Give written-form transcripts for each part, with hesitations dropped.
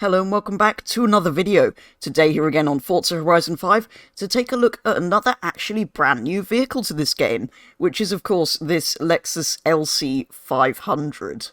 Hello and welcome back to another video. Today here again on Forza Horizon 5 to take a look at another actually brand new vehicle to this game, which is of course this Lexus LC 500.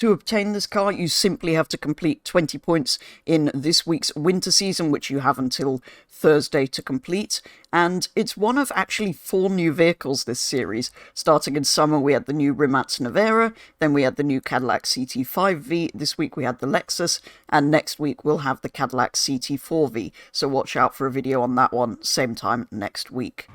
To obtain this car, you simply have to complete 20 points in this week's winter season, which you have until Thursday to complete, and it's one of actually 4 new vehicles this series. Starting in summer, we had the new Rimac Navara, then we had the new Cadillac CT5V, this week we had the Lexus, and next week we'll have the Cadillac CT4V, so watch out for a video on that one, same time next week.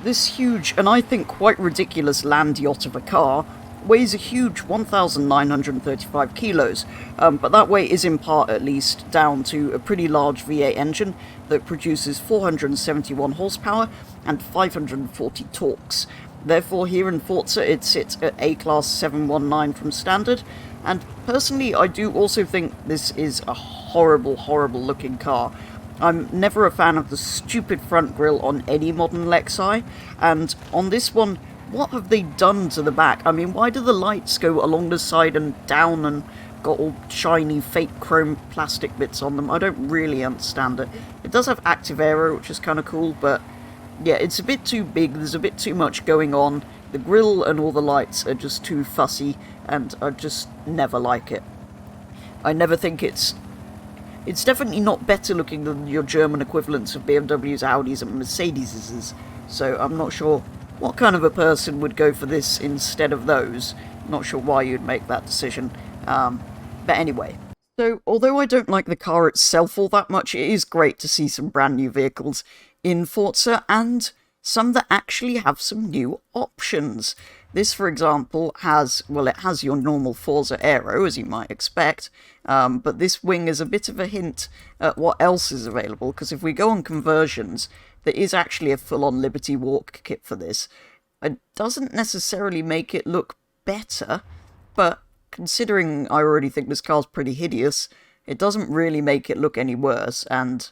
This huge, and I think quite ridiculous land yacht of a car weighs a huge 1,935 kilos, but that weight is in part at least down to a pretty large V8 engine that produces 471 horsepower and 540 torques. Therefore here in Forza it sits at A-Class 719 from standard, and personally I do also think this is a horrible looking car. I'm never a fan of the stupid front grille on any modern Lexi, and on this one, what have they done to the back? I mean, why do the lights go along the side and down and got all shiny fake chrome plastic bits on them? I don't really understand it. It does have active aero, which is kind of cool, but yeah, it's a bit too big, there's a bit too much going on. The grille and all the lights are just too fussy, and I just never like it. I never think it's definitely not better looking than your German equivalents of BMWs, Audis and Mercedeses, so I'm not sure what kind of a person would go for this instead of those. Not sure why you'd make that decision. But anyway. So, although I don't like the car itself all that much, it is great to see some brand new vehicles in Forza, and some that actually have some new options. This, for example, has your normal Forza Aero, as you might expect, but this wing is a bit of a hint at what else is available, because if we go on conversions, there is actually a full-on Liberty Walk kit for this. It doesn't necessarily make it look better, but considering I already think this car's pretty hideous, it doesn't really make it look any worse, and,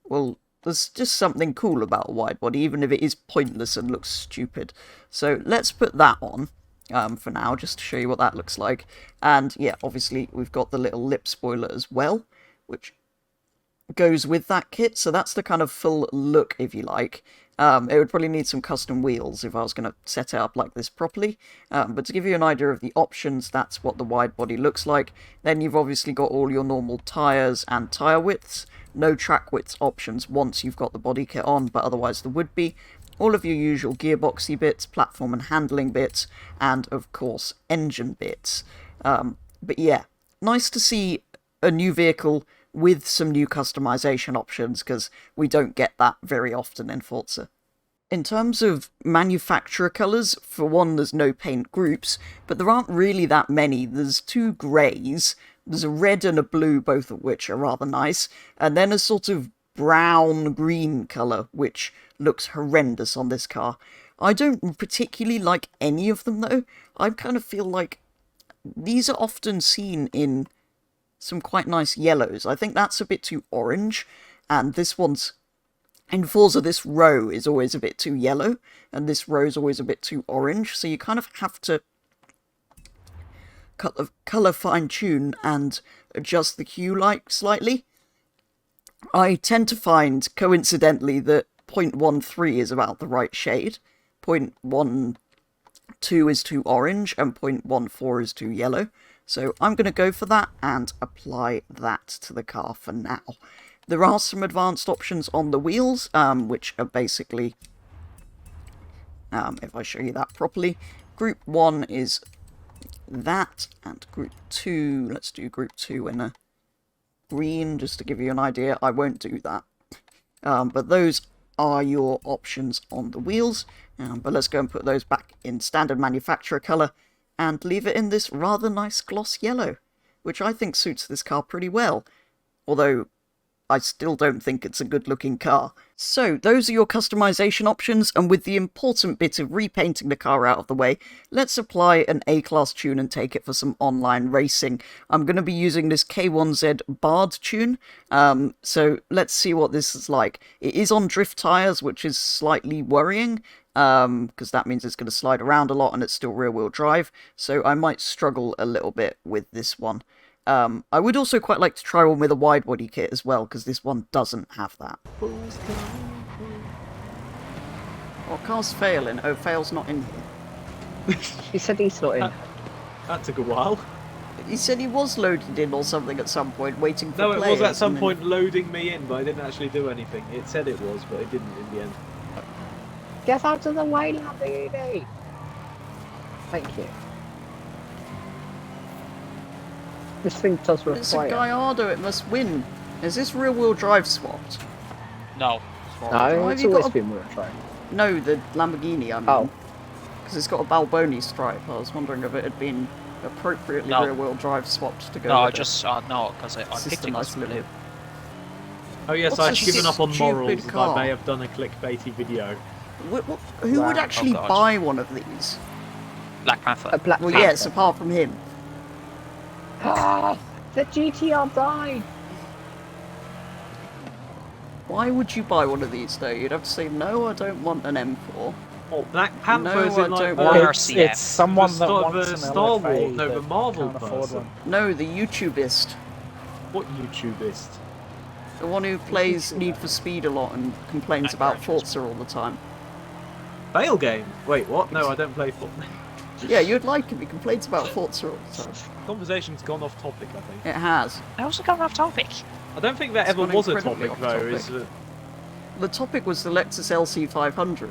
well, there's just something cool about a wide body, even if it is pointless and looks stupid. So let's put that on for now, just to show you what that looks like. And yeah, obviously we've got the little lip spoiler as well, which goes with that kit, so that's the kind of full look, if you like. It would probably need some custom wheels if I was going to set it up like this properly, but to give you an idea of the options, that's what the wide body looks like. Then you've obviously got all your normal tyres and tyre widths, no track widths options once you've got the body kit on, but otherwise there would be. All of your usual gearboxy bits, platform and handling bits, and of course engine bits. But yeah, nice to see a new vehicle with some new customization options, because we don't get that very often in Forza. In terms of manufacturer colours, for one, there's no paint groups, but there aren't really that many. There's 2 greys, there's a red and a blue, both of which are rather nice, and then a sort of brown-green colour, which looks horrendous on this car. I don't particularly like any of them, though. I kind of feel like these are often seen in some quite nice yellows. I think that's a bit too orange, and this one's, in Forza, this row is always a bit too yellow, and this row is always a bit too orange, so you kind of have to colour fine-tune and adjust the hue slightly. I tend to find, coincidentally, that 0.13 is about the right shade, 0.12 is too orange, and 0.14 is too yellow. So I'm going to go for that and apply that to the car for now. There are some advanced options on the wheels, which are basically, if I show you that properly, Group 1 is that, and Group 2, let's do Group 2 in a green, just to give you an idea. I won't do that. But those are your options on the wheels, but let's go and put those back in standard manufacturer colour, and leave it in this rather nice gloss yellow, which I think suits this car pretty well, although I still don't think it's a good-looking car. So, those are your customization options, and with the important bit of repainting the car out of the way, let's apply an A-Class tune and take it for some online racing. I'm going to be using this K1Z Bard tune, so let's see what this is like. It is on drift tyres, which is slightly worrying, because that means it's going to slide around a lot and it's still rear-wheel drive, so I might struggle a little bit with this one. I would also quite like to try one with a wide body kit as well, because this one doesn't have that. Oh, car's failing. Oh, fail's not in here. He said he's not in. That took a while. He said he was loaded in or something at some point, waiting for No, players. it was at some and point loading me in, but I didn't actually do anything. It said it was, but it didn't in the end. Get out of the way, Lamborghini! Thank you. This thing does require... It's a Gallardo, it must win. Is this rear-wheel drive swapped? No. No, it's always been rear drive. No, the Lamborghini, I mean. Oh. Because it's got a Balboni stripe. I was wondering if it had been appropriately rear-wheel drive swapped to go No, with I it. just, no, because I It's picked just it a nice as little... blue. Oh yes, What's I've this given up on stupid morals and car? I may have done a clickbaity video. Who would Wow. actually Oh, God. buy one of these? Black Panther. A black Well, Panther. yes, apart from him. Ah, the GTR died! Why would you buy one of these, though? You'd have to say, no, I don't want an M4. Oh, Black Panther's No, in I like don't the, want- RCF. It's someone that the wants an Star LFA Wars, no, the that Marvel can't afford person. one. No, the YouTubist. What YouTubist? The one who plays Need for Speed a lot and complains about Forza all the time. Fail game? Wait, what? No, I don't play Forza. Yeah, you'd like him. He complains about Forza all the time. Conversation's gone off topic, I think. It has. How's it going off topic? I don't think that It's ever gone was a incredibly topic, off though. topic. Is that... The topic was the Lexus LC 500.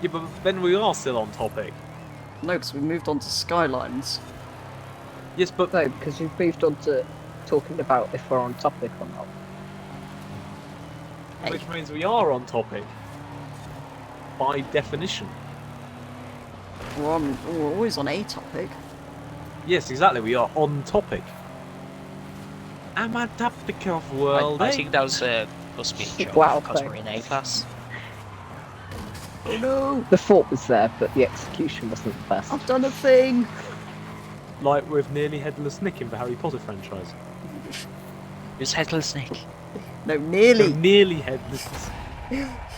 Yeah, but then we are still on topic. No, because we moved on to Skylines. Yes, but No, because you've moved on to talking about if we're on topic or not. Hey. which means we are on topic. By definition. We're always on a topic. Yes, exactly, we are on topic. I'm on topic of world. I think that was must be a joke Wow, because thanks. we're in A class. Oh no! The thought was there, but the execution wasn't the best. I've done a thing! Like with nearly Headless Nick in the Harry Potter franchise. Who's Headless Nick? No, nearly! No, nearly Headless.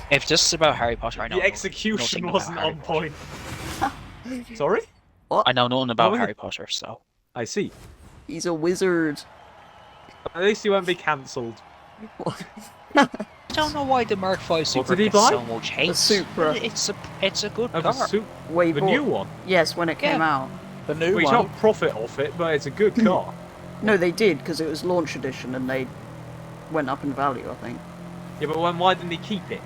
If this is about Harry Potter, I know The execution nothing wasn't about on point. Sorry? I know nothing about Oh, Harry Potter, so. I see. He's a wizard. At least you won't be cancelled. I don't know why the Mark V Supra did he gets buy? so much hate. The Supra. It's a good Oh, car. Way the bought- new one. Yes, when it came out. The new We one. can't profit off it, but it's a good car. No, they did, because it was launch edition and they went up in value, I think. Yeah, but why didn't he keep it?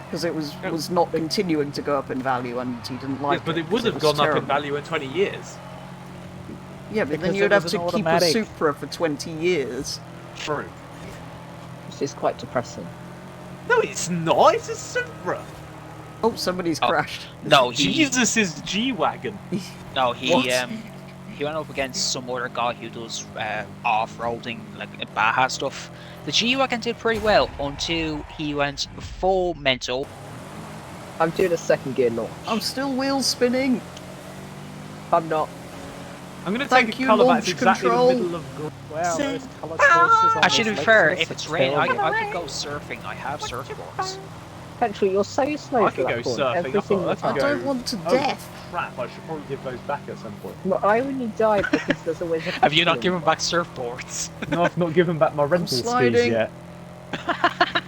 Because it was not continuing to go up in value and he didn't like Yes, but it 'cause would have was gone up in terrible. value in 20 years. Yeah, but then Because you'd it have was to an keep a automatic. Supra for 20 years. True. Which is quite depressing. No, it's not. It's a Supra. Oh, somebody's Oh. crashed. No, he Jesus' G-Wagon. no he What? he went up against some other guy who does off-roading, like Baja stuff. The G-Wagon did pretty well until he went full mental. I'm doing a second gear launch. I'm still wheel spinning. I'm not. I'm going to Thank take a you, colour launch that's exactly control. in the middle of... Wow, those colour choices on Actually, to this be fair, Lexus if it's are raining, I terrible. could go surfing. I have surfboards. Petrol, you're so slow I for could that go point. surfing. Every I single thought I I could time. go- don't want to Oh, death. Crap, I should probably give those back at some point. But I only died because there's always a Have you not petrol given back surfboards? No, I've not given back my rental skis sliding. yet. in I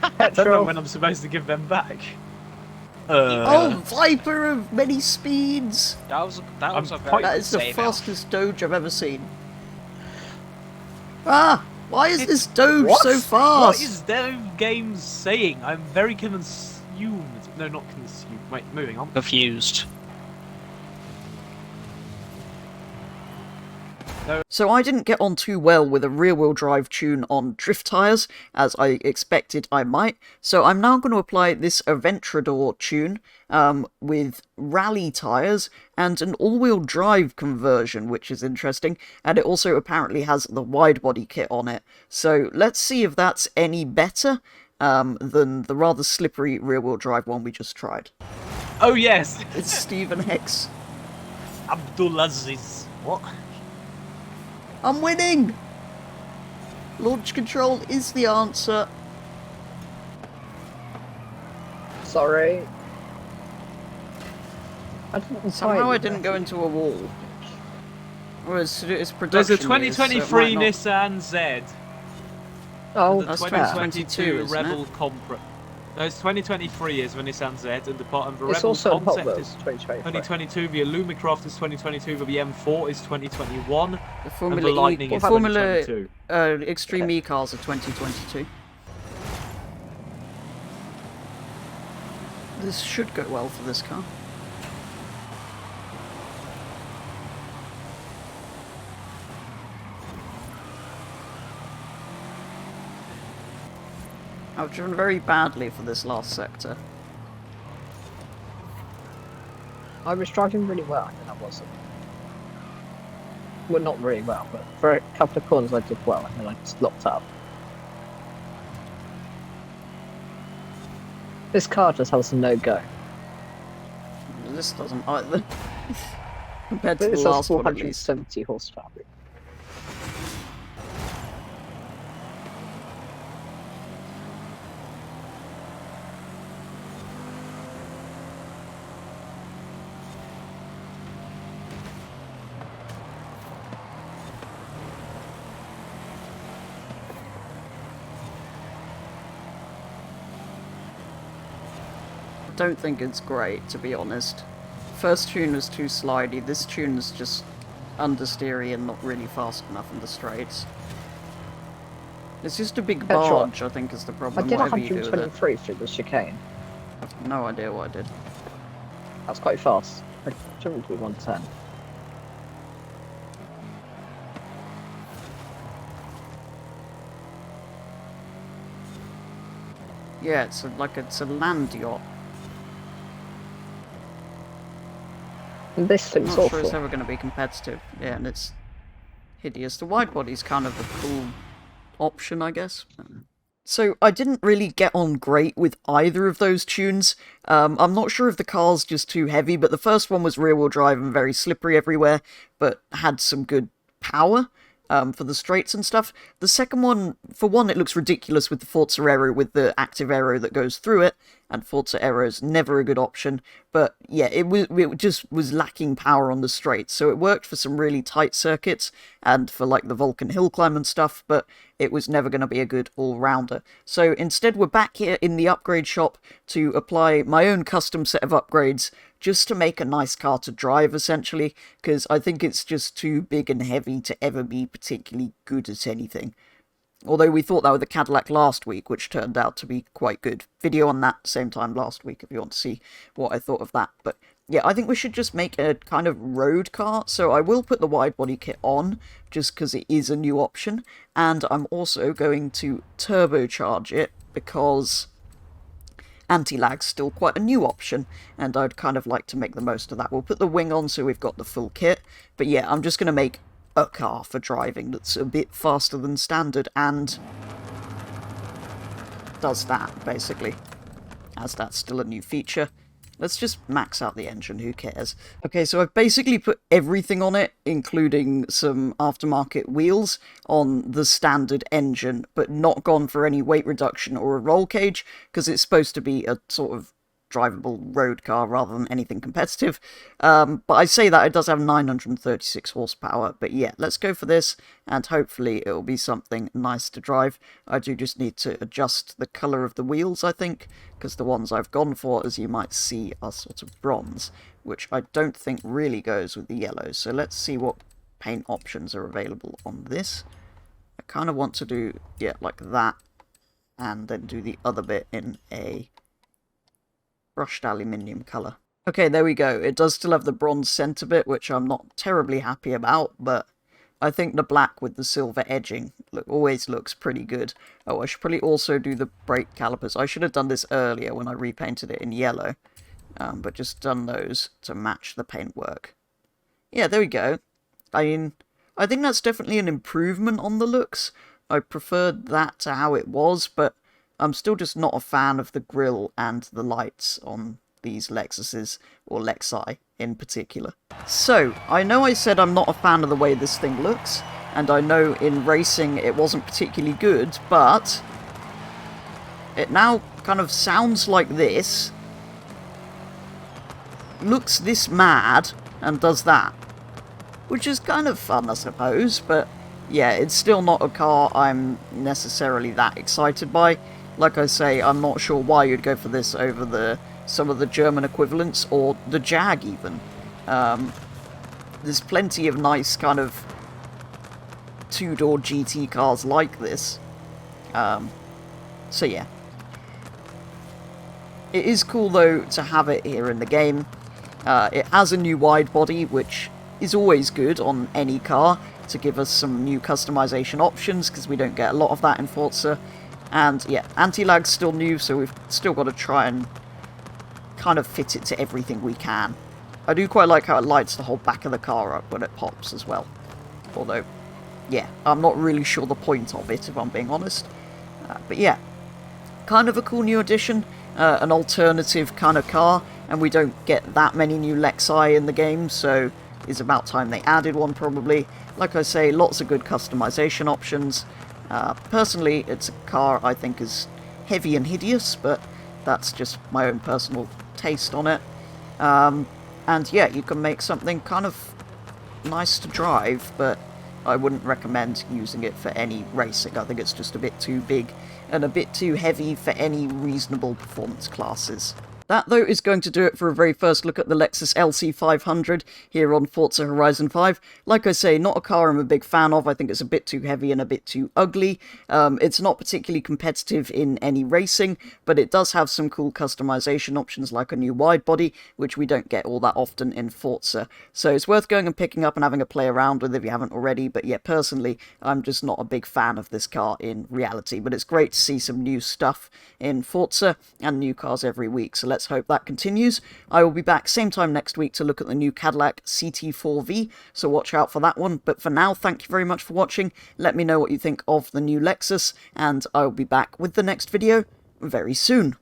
don't know petrol. when I'm supposed to give them back. Oh, Viper of many speeds! That was a I'm very quite- That good is the save out. fastest Doge I've ever seen. Ah! Why is this Doge What? so What fast? is their game saying? I'm very consumed. No, not consumed. Wait, moving on. Confused. So I didn't get on too well with a rear-wheel drive tune on drift tyres, as I expected I might, so I'm now going to apply this Aventador tune with rally tyres and an all-wheel drive conversion, which is interesting, and it also apparently has the wide-body kit on it. So let's see if that's any better than the rather slippery rear-wheel drive one we just tried. Oh yes, It's Stephen X. Abdulaziz. What? I'm winning! Launch control is the answer. Sorry. I didn't Somehow I find didn't go into a wall. Well, it's production. There's a years, so it 2023 might not- Nissan Z. Oh, And the that's 2022 2022, isn't Rebel Compra. No, it's 2023 is the Nissan Z, and the it's Rebel also on Hot Concept Wheels is 2023. 2022. The Illumicraft is 2022. The M4 is 2021. The And Formula the Lightning is Formula 2022. Extreme E cars are 2022. This should go well for this car. I've driven very badly for this last sector. I was driving really well, and then I wasn't. Well, not really well, but for a couple of corners I did well, and then I just locked up. This car just has a no-go. This doesn't either. Compared to This the has last one, at least. 470 horsepower. Don't think it's great, to be honest. First tune was too slidey, this tune is just understeery and not really fast enough in the straights. It's just a big Petrol. barge, I think, is the I problem, did whatever you do with it. 123 through the chicane. I've no idea what I did. That's quite fast. I driven to 110. Yeah, it's a land yacht. And this I'm looks not sure awful. it's ever going to be competitive. Yeah, and it's hideous. The wide body's kind of a cool option, I guess. So I didn't really get on great with either of those tunes. I'm not sure if the car's just too heavy, but the first one was rear-wheel drive and very slippery everywhere, but had some good power for the straights and stuff. The second one, for one, it looks ridiculous with the Forza Aero, with the active aero that goes through it, and Forza Aero is never a good option. But yeah, it just was lacking power on the straights, so it worked for some really tight circuits and for like the Vulcan hill climb and stuff, but it was never going to be a good all-rounder. So instead we're back here in the upgrade shop to apply my own custom set of upgrades just to make a nice car to drive, essentially, because I think it's just too big and heavy to ever be particularly good at anything. Although we thought that with the Cadillac last week, which turned out to be quite good. Video on that same time last week if you want to see what I thought of that. But yeah, I think we should just make a kind of road car. So I will put the wide body kit on, just because it is a new option. And I'm also going to turbocharge it, because anti-lag's still quite a new option, and I'd kind of like to make the most of that. We'll put the wing on so we've got the full kit. But yeah, I'm just going to make a car for driving that's a bit faster than standard and does that, basically, as that's still a new feature. Let's just max out the engine, who cares? Okay, so I've basically put everything on it, including some aftermarket wheels, on the standard engine, but not gone for any weight reduction or a roll cage, because it's supposed to be a sort of drivable road car rather than anything competitive. But I say that it does have 936 horsepower, but yeah, let's go for this, and hopefully it'll be something nice to drive. I do just need to adjust the colour of the wheels, I think, because the ones I've gone for, as you might see, are sort of bronze, which I don't think really goes with the yellow. So let's see what paint options are available on this. I kind of want to do, yeah, like that, and then do the other bit in a brushed aluminium colour. Okay, there we go. It does still have the bronze centre bit, which I'm not terribly happy about, but I think the black with the silver edging always looks pretty good. Oh, I should probably also do the brake calipers. I should have done this earlier when I repainted it in yellow, but just done those to match the paintwork. Yeah, there we go. I mean, I think that's definitely an improvement on the looks. I preferred that to how it was, but I'm still just not a fan of the grille and the lights on these Lexuses, or Lexi in particular. So, I know I said I'm not a fan of the way this thing looks, and I know in racing it wasn't particularly good, but it now kind of sounds like this, looks this mad, and does that. which is kind of fun, I suppose, but yeah, it's still not a car I'm necessarily that excited by. Like I say, I'm not sure why you'd go for this over some of the German equivalents, or the Jag even. There's plenty of nice kind of two-door GT cars like this. So yeah. It is cool, though, to have it here in the game. It has a new wide body, which is always good on any car, to give us some new customization options, because we don't get a lot of that in Forza. And yeah, anti-lag's still new, so we've still got to try and kind of fit it to everything we can. I do quite like how it lights the whole back of the car up when it pops as well. Although, yeah, I'm not really sure the point of it, if I'm being honest. But yeah, kind of a cool new addition, an alternative kind of car, and we don't get that many new Lexi in the game, so it's about time they added one probably. Like I say, lots of good customization options. Personally, it's a car I think is heavy and hideous, but that's just my own personal taste on it. And yeah, you can make something kind of nice to drive, but I wouldn't recommend using it for any racing. I think it's just a bit too big and a bit too heavy for any reasonable performance classes. That, though, is going to do it for a very first look at the Lexus LC 500 here on Forza Horizon 5. Like I say, not a car I'm a big fan of. I think it's a bit too heavy and a bit too ugly. It's not particularly competitive in any racing, but it does have some cool customization options like a new wide body, which we don't get all that often in Forza. So it's worth going and picking up and having a play around with if you haven't already. But yeah, personally, I'm just not a big fan of this car in reality. But it's great to see some new stuff in Forza and new cars every week. So let's hope that continues. I will be back same time next week to look at the new Cadillac CT4V, so watch out for that one. But for now, thank you very much for watching. Let me know what you think of the new Lexus, and I will be back with the next video very soon.